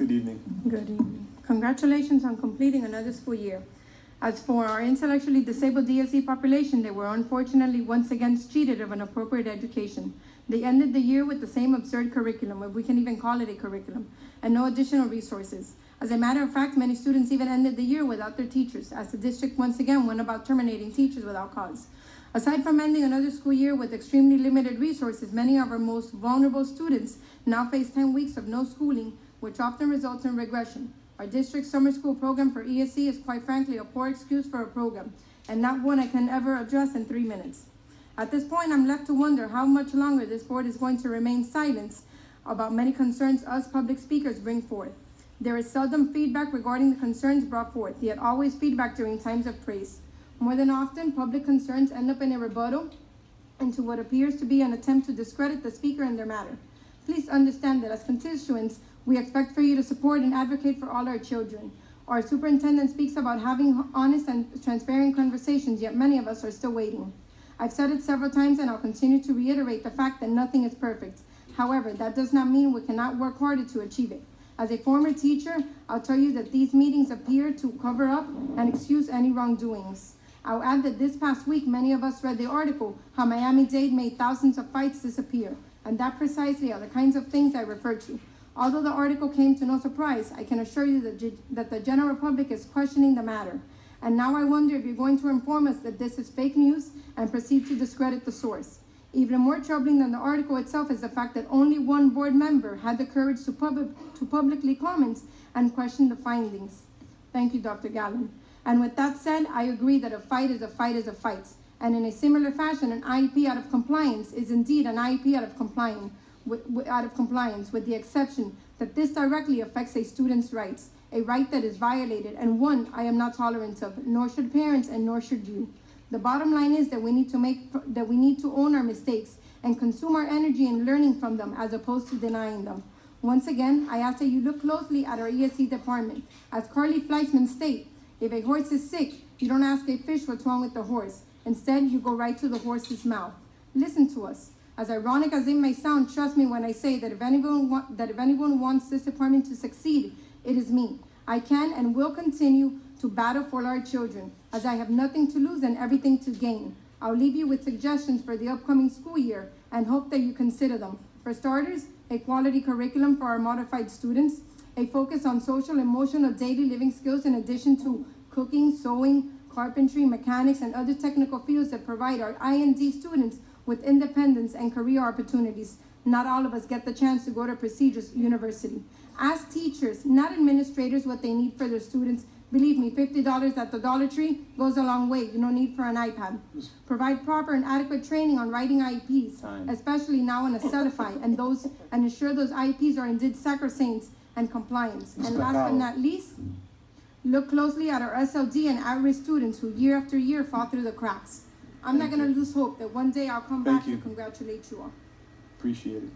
Good evening. Good evening. Congratulations on completing another school year. As for our intellectually disabled DSE population, they were unfortunately once again cheated of an appropriate education. They ended the year with the same absurd curriculum, if we can even call it a curriculum, and no additional resources. As a matter of fact, many students even ended the year without their teachers, as the district once again went about terminating teachers without cause. Aside from ending another school year with extremely limited resources, many of our most vulnerable students now face 10 weeks of no schooling, which often results in regression. Our district summer school program for ESE is quite frankly a poor excuse for a program, and not one I can ever address in 3 minutes. At this point, I'm left to wonder how much longer this board is going to remain silent about many concerns us public speakers bring forth. There is seldom feedback regarding the concerns brought forth, yet always feedback during times of praise. More than often, public concerns end up in a rebuttal into what appears to be an attempt to discredit the speaker and their matter. Please understand that as constituents, we expect for you to support and advocate for all our children. Our superintendent speaks about having honest and transparent conversations, yet many of us are still waiting. I've said it several times and I'll continue to reiterate the fact that nothing is perfect. However, that does not mean we cannot work harder to achieve it. As a former teacher, I'll tell you that these meetings appear to cover up and excuse any wrongdoings. I'll add that this past week, many of us read the article, How Miami-Dade Made Thousands of Fights Disappear, and that precisely are the kinds of things I refer to. Although the article came to no surprise, I can assure you that the general public is questioning the matter. And now I wonder if you're going to inform us that this is fake news and proceed to discredit the source. Even more troubling than the article itself is the fact that only one board member had the courage to publicly comment and question the findings. Thank you, Dr. Gallen. And with that said, I agree that a fight is a fight is a fight. And in a similar fashion, an IEP out of compliance is indeed an IEP out of compliance, with the exception that this directly affects a student's rights, a right that is violated, and one I am not tolerant of, nor should parents and nor should you. The bottom line is that we need to own our mistakes and consume our energy in learning from them as opposed to denying them. Once again, I ask that you look closely at our ESE department. As Carly Fleischman states, if a horse is sick, you don't ask a fish what's wrong with the horse. Instead, you go right to the horse's mouth. Listen to us. As ironic as it may sound, trust me when I say that if anyone wants this department to succeed, it is me. I can and will continue to battle for our children, as I have nothing to lose and everything to gain. I'll leave you with suggestions for the upcoming school year and hope that you consider them. For starters, a quality curriculum for our modified students, a focus on social, emotional, daily living skills in addition to cooking, sewing, carpentry, mechanics, and other technical fields that provide our IND students with independence and career opportunities. Not all of us get the chance to go to a prestigious university. Ask teachers, not administrators, what they need for their students. Believe me, $50 at the Dollar Tree goes a long way. You don't need for an iPad. Provide proper and adequate training on writing IEPs, especially now in a Cetify, and ensure those IEPs are indeed sacrosanct and compliant. And last but not least, look closely at our SLD and at-risk students who year after year fall through the cracks. I'm not going to lose hope that one day I'll come back and congratulate you all. Appreciate it.